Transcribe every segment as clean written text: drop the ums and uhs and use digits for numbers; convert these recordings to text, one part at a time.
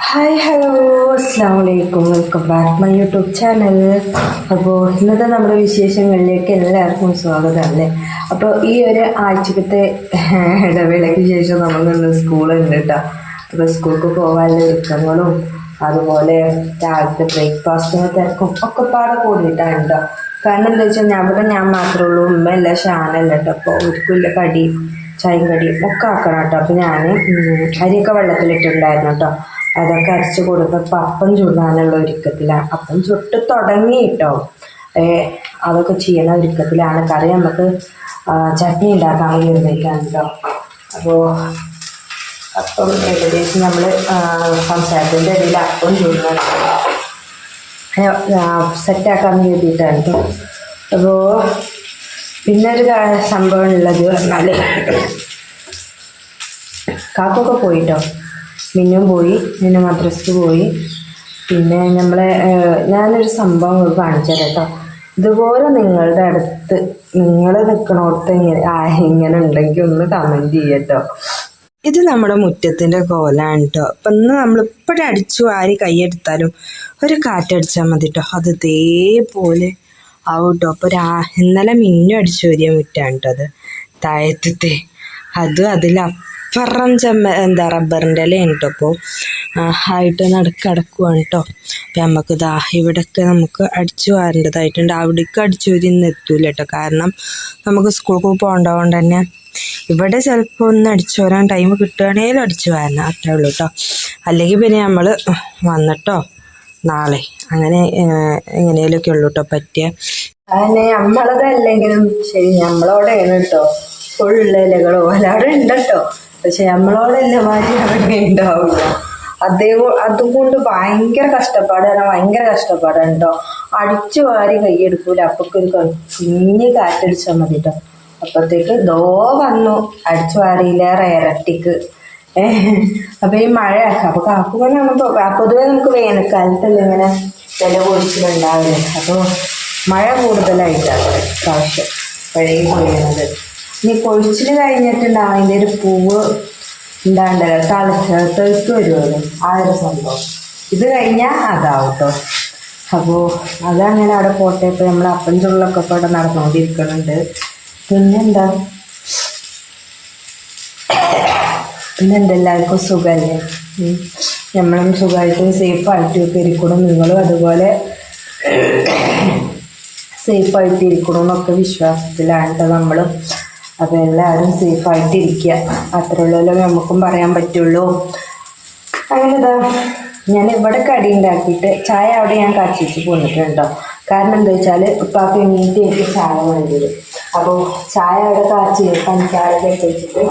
Hi hello അസ്സാം വലൈക്കും welcome back my YouTube channel. അപ്പോൾ ഇന്നത്തെ നമ്മുടെ വിശേഷങ്ങളിലേക്ക് എല്ലാവർക്കും സ്വാഗതം അല്ലേ. അപ്പോൾ ഈ ഒരു ആഴ്ചക്കത്തെ ഇടവേളയ്ക്ക് ശേഷം നമുക്കിന്ന് സ്കൂളുണ്ട് കേട്ടോ. അപ്പോൾ സ്കൂൾക്ക് പോകാനുള്ള ഒരുക്കങ്ങളും അതുപോലെ രാവിലത്തെ ബ്രേക്ക്ഫാസ്റ്റിന് തിരക്കും ഒക്കെ പാടെ കൂടിയിട്ടാണ് കേട്ടോ. കാരണം എന്താ വെച്ചാൽ ഞാൻ മാത്രമേ ഉള്ളൂ, ഉമ്മയല്ല ഷാനല്ല കേട്ടോ. അപ്പോൾ ഒരിക്കലും കടി ചായയും കടിയും ഒക്കെ ആക്കണം കേട്ടോ. അപ്പോൾ ഞാൻ അരിയൊക്കെ വെള്ളത്തിലിട്ടുണ്ടായിരുന്നു കേട്ടോ. അതൊക്കെ അരച്ച് കൊടുത്തപ്പോൾ അപ്പം ചുടാനുള്ള ഒരുക്കത്തിലാണ്. അപ്പം ചുട്ട് തുടങ്ങി കേട്ടോ. അതൊക്കെ ചെയ്യണ ഒരുക്കത്തിലാണ്. കറി നമുക്ക് ചട്നി ഉണ്ടാക്കാൻ വേണ്ടിയിട്ടാണ് കേട്ടോ. അപ്പോൾ അപ്പം ഏകദേശം നമ്മൾ സംസാരത്തിൻ്റെ ഇടയിൽ അപ്പം ചൂടുന്ന സെറ്റാക്കാൻ വേണ്ടിയിട്ടാണ് കേട്ടോ. അപ്പോൾ പിന്നെ ഒരു സംഭവം ഉള്ളത് പറഞ്ഞാൽ കാക്കൊക്കെ പോയിട്ടോ. മിന്നും പോയി, പിന്നെ മദ്രസക്ക് പോയി. പിന്നെ ഞാനൊരു സംഭവം കാണിച്ചു തരാം കേട്ടോ. ഇതുപോലെ നിങ്ങളുടെ അടുത്ത് നിങ്ങൾ നിൽക്കണോടത്ത് ഇങ്ങനെ ഉണ്ടെങ്കിൽ ഒന്ന് കമൻറ്റ് ചെയ്യട്ടോ. ഇത് നമ്മുടെ മുറ്റത്തിൻ്റെ കോലാണ് കേട്ടോ. അപ്പം ഇന്ന് നമ്മളിപ്പോഴും അടിച്ചു വാരി കൈയെടുത്താലും ഒരു കാറ്റടിച്ചാൽ മതി കേട്ടോ, അത് ഇതേപോലെ ആവും കേട്ടോ. അപ്പോൾ ഇന്നലെ മിന്നും അടിച്ചു വരിക മുറ്റാണ് കേട്ടോ അത് താഴത്തെ. അതും അതിലപ്പുറം റബ്ബറിൻ്റെ ഇലയാണ് കേട്ടോ. അപ്പോൾ ആയിട്ട് നടക്കുവാണ് കേട്ടോ. അപ്പം നമുക്ക് ഇവിടെയൊക്കെ നമുക്ക് അടിച്ചു വാരേണ്ടതായിട്ടുണ്ട്. അവിടേക്ക് അടിച്ചു വരി ഇന്ന് എത്തൂല കേട്ടോ. കാരണം നമുക്ക് സ്കൂളിൽ പോകേണ്ടതുകൊണ്ട് തന്നെ ഇവിടെ ചിലപ്പോൾ ഒന്ന് അടിച്ചു വരാൻ ടൈം കിട്ടുകയാണെങ്കിലും അടിച്ചു വാരണം, അത്രേ ഉള്ളൂ കേട്ടോ. അല്ലെങ്കിൽ പിന്നെ നമ്മൾ വന്നിട്ടോ നാളെ അങ്ങനെ എങ്ങനെയൊക്കെ ഉള്ളൂ കേട്ടോ പറ്റിയ. അങ്ങനെ നമ്മളതല്ലെങ്കിലും ശരി, നമ്മളോടെയാണ് കേട്ടോ ഫുള്ള് ഇലകളോ എല്ലാവരും ഉണ്ട് കേട്ടോ. പക്ഷെ നമ്മളോടെല്ലാം മാറ്റി അവിടെ ഉണ്ടാവില്ല. അതുകൊണ്ട് ഭയങ്കര കഷ്ടപ്പാടാണ് കേട്ടോ. അടിച്ചു വാരി കൈയെടുക്കൂല. അപ്പൊക്കെ ഒരു കുഞ്ഞ് കാറ്റടിച്ചാൽ മതി കേട്ടോ. അപ്പോഴത്തേക്ക് വന്നു അടിച്ചു വാരിയിലേറെ ഇരട്ടിക്ക്. അപ്പൊ ഈ മഴ അപ്പൊ കാക്കുമ്പോൾ പൊതുവെ നമുക്ക് വേനൽക്കാലത്തല്ല ഇങ്ങനെ വില പൊടിച്ചിട്ടുണ്ടാവില്ല. അപ്പോൾ മഴ കൂടുതലായിട്ടാണ് പ്രാവശ്യം പഴയ പൊഴിയുന്നത്. ഇനി പൊഴിച്ചിൽ കഴിഞ്ഞിട്ടുണ്ടാവും അതിൻ്റെ ഒരു പൂവ് ഉണ്ടാണ്ടല്ലോ, തെളുത്ത് വരുമല്ലോ, ആ ഒരു സംഭവം. ഇത് കഴിഞ്ഞാൽ അതാവും കേട്ടോ. അപ്പോൾ അതങ്ങനെ അവിടെ പോട്ടെ. ഇപ്പോൾ നമ്മൾ അപ്പം ചുള്ളൊക്കെ ഇപ്പോൾ അവിടെ നടന്നുകൊണ്ടിരിക്കുന്നുണ്ട്. പിന്നെന്തെല്ലാവർക്കും സുഖമല്ലേ? നമ്മളും സുഖമായിട്ടും സേഫായിട്ടും ഒക്കെ ഇരിക്കണം. നിങ്ങളും അതുപോലെ സേഫായിട്ട് ഇരിക്കണം എന്നൊക്കെ വിശ്വാസത്തിലാണ് കേട്ടോ നമ്മളും. അപ്പോൾ എല്ലാവരും സേഫായിട്ടിരിക്കുക, അത്രയുള്ളല്ലോ നമുക്കും പറയാൻ പറ്റുള്ളൂ. അങ്ങനെ ഞാൻ ഇവിടെ കടി ഉണ്ടാക്കിയിട്ട് ചായ അവിടെ ഞാൻ കാച്ചിച്ച് പോന്നിട്ടുണ്ടോ. കാരണം എന്താ വെച്ചാൽ ഉപ്പാക്ക് എണീറ്റ് എനിക്ക് ചായ വേണ്ടി വരും. അപ്പോൾ ചായ അവിടെ കാച്ചി പഞ്ചാരൊക്കെ വെച്ചിട്ട്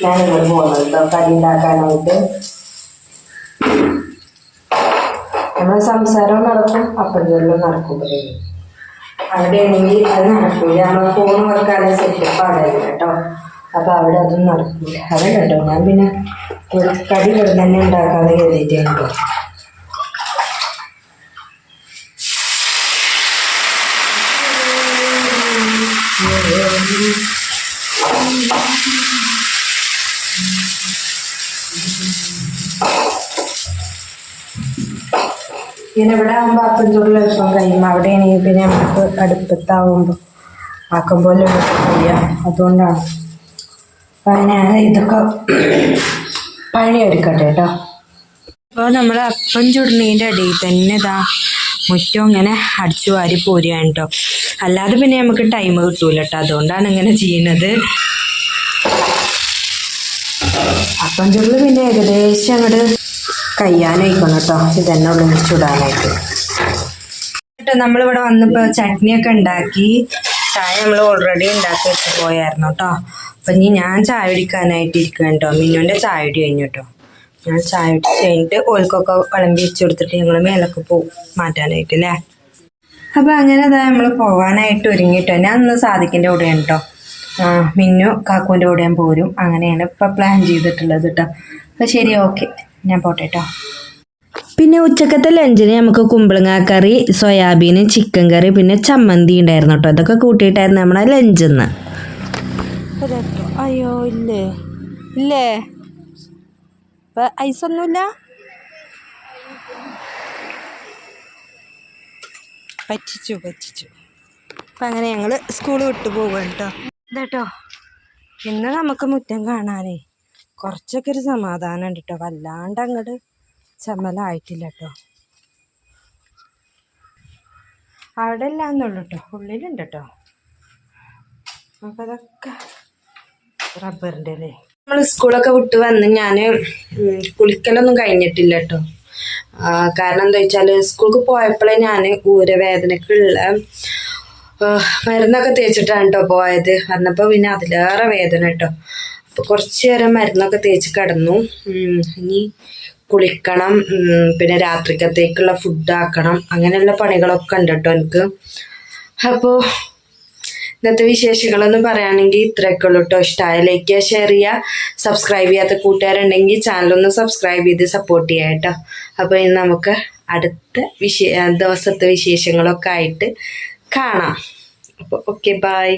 ഞാൻ ഇവിടെ പോകുന്നത് കേട്ടോ കടി ഉണ്ടാക്കാനായിട്ട്. നമ്മൾ സംസാരവും നടക്കും, അപ്പുറത്തും നടക്കും. അവിടെയാണെങ്കിൽ അത് നടക്കൂല. നമ്മൾ ഫോൺ വെക്കാതെ സെറ്റപ്പ് ആടല്ല കേട്ടോ. അപ്പോൾ അവിടെ അതും നടക്കൂല. അത് കേട്ടോ ഞാൻ പിന്നെ കടി ഇവിടെ തന്നെ ഉണ്ടാക്കാതെ കരുതിയിട്ടാണ് കേട്ടോ. പിന്നെ ഇവിടെ ആകുമ്പോൾ അപ്പം ചൂടിൽ എളുപ്പം കഴിയും. അവിടെയാണെങ്കിൽ പിന്നെ നമുക്ക് അടുപ്പത്താവുമ്പോൾ ആക്കം പോലെ ചെയ്യാം. അതുകൊണ്ടാണ്. അപ്പം ഞാൻ ഇതൊക്കെ പണിയെടുക്കട്ടെ കേട്ടോ. അപ്പോൾ നമ്മൾ അപ്പം ചുടുന്നതിൻ്റെ ഇടയിൽ തന്നെ മുറ്റം ഇങ്ങനെ അടിച്ചു വാരി പോരുകയാണ് കേട്ടോ. അല്ലാതെ പിന്നെ നമുക്ക് ടൈം കിട്ടൂല കേട്ടോ. അതുകൊണ്ടാണ് ഇങ്ങനെ ചെയ്യുന്നത്. അപ്പം ചുടൽ പിന്നെ ഏകദേശം അങ്ങോട്ട് കഴിയാനായിക്കണം കേട്ടോ. ഇതന്നെ ഉള്ളു ചുടാനായിട്ട് കേട്ടോ. നമ്മളിവിടെ വന്നപ്പോൾ ചട്നിയൊക്കെ ഉണ്ടാക്കി. ചായ നമ്മൾ ഓൾറെഡി ഉണ്ടാക്കി വെച്ച് പോയായിരുന്നു കേട്ടോ. അപ്പം ഇനി ഞാൻ ചായ കുടിക്കാനായിട്ട് ഇരിക്കുക കേട്ടോ. മിന്നുവിൻ്റെ ചായ കുടി കഴിഞ്ഞു കേട്ടോ. ഞാൻ ചായ കുടിച്ച് കഴിഞ്ഞിട്ട് ഓൽക്കൊക്കെ വിളമ്പി വെച്ച് കൊടുത്തിട്ട് ഞങ്ങൾ മേലൊക്കെ പോകും മാറ്റാനായിട്ട് അല്ലേ. അപ്പം അങ്ങനെ നമ്മൾ പോകാനായിട്ട് ഒരുങ്ങിട്ടോ. ഞാൻ അന്ന് സാദിക്കിൻ്റെ കൂടെയാണ് കേട്ടോ. മിന്നു കാക്കുവിൻ്റെ കൂടെ ഞാൻ പോരും. അങ്ങനെയാണ് ഇപ്പം പ്ലാൻ ചെയ്തിട്ടുള്ളത് കേട്ടോ. അപ്പം ശരി, ഓക്കെ, ഞാൻ പോട്ടെ കേട്ടോ. പിന്നെ ഉച്ചക്കത്തെ ലഞ്ചിന് നമുക്ക് കുമ്പളങ്ങ കറി, സോയാബീന്, ചിക്കൻ കറി, പിന്നെ ചമ്മന്തി ഉണ്ടായിരുന്നു കേട്ടോ. അതൊക്കെ കൂട്ടിയിട്ടായിരുന്നു നമ്മുടെ ലഞ്ചിന്ന്. അയ്യോ ഇല്ലേ ഇപ്പം ഐസൊന്നുമില്ല. പറ്റിച്ചു അപ്പം അങ്ങനെ ഞങ്ങൾ സ്കൂൾ വിട്ടു പോവുക കേട്ടോ. ഇതേട്ടോ ഇന്ന് നമുക്ക് മുറ്റം കാണാനേ കുറച്ചൊക്കെ ഒരു സമാധാനം ഉണ്ട് കേട്ടോ. വല്ലാണ്ട് അങ്ങോട്ട് ചമ്മലായിട്ടില്ല കേട്ടോ. അവിടെ ഇല്ലാന്നുള്ളൂ കേട്ടോ, ഉള്ളിലുണ്ട് കേട്ടോ. നമുക്കതൊക്കെ റബ്ബറിൻ്റെ അല്ലേ. നമ്മൾ സ്കൂളൊക്കെ വിട്ട് വന്ന് ഞാൻ കുളിക്കലൊന്നും കഴിഞ്ഞിട്ടില്ല കേട്ടോ. കാരണം എന്താ വെച്ചാൽ സ്കൂൾക്ക് പോയപ്പോഴേ ഞാൻ ഊരവേദനക്കുള്ള മരുന്നൊക്കെ തേച്ചിട്ടാണ് കേട്ടോ പോയത്. വന്നപ്പോൾ പിന്നെ അതിലേറെ വേദന കേട്ടോ. അപ്പോൾ കുറച്ച് നേരം മരുന്നൊക്കെ തേച്ച് കിടന്നു. ഇനി കുളിക്കണം, പിന്നെ രാത്രിക്കത്തേക്കുള്ള ഫുഡാക്കണം, അങ്ങനെയുള്ള പണികളൊക്കെ ഉണ്ട് കേട്ടോ എനിക്ക്. അപ്പോൾ ഇന്നത്തെ വിശേഷങ്ങളൊന്ന് പറയുകയാണെങ്കിൽ ഇത്രയൊക്കെ ഉള്ളൂ കേട്ടോ. ഇഷ്ടമായ ലൈക്ക് ചെയ്യുക, ഷെയർ ചെയ്യുക, സബ്സ്ക്രൈബ് ചെയ്യാത്ത കൂട്ടുകാരുണ്ടെങ്കിൽ ചാനലൊന്ന് സബ്സ്ക്രൈബ് ചെയ്ത് സപ്പോർട്ട് ചെയ്യാം കേട്ടോ. അപ്പോൾ ഇനി നമുക്ക് അടുത്ത ദിവസത്തെ വിശേഷങ്ങളൊക്കെ ആയിട്ട് കാണാം. അപ്പോൾ ഓക്കെ, ബൈ.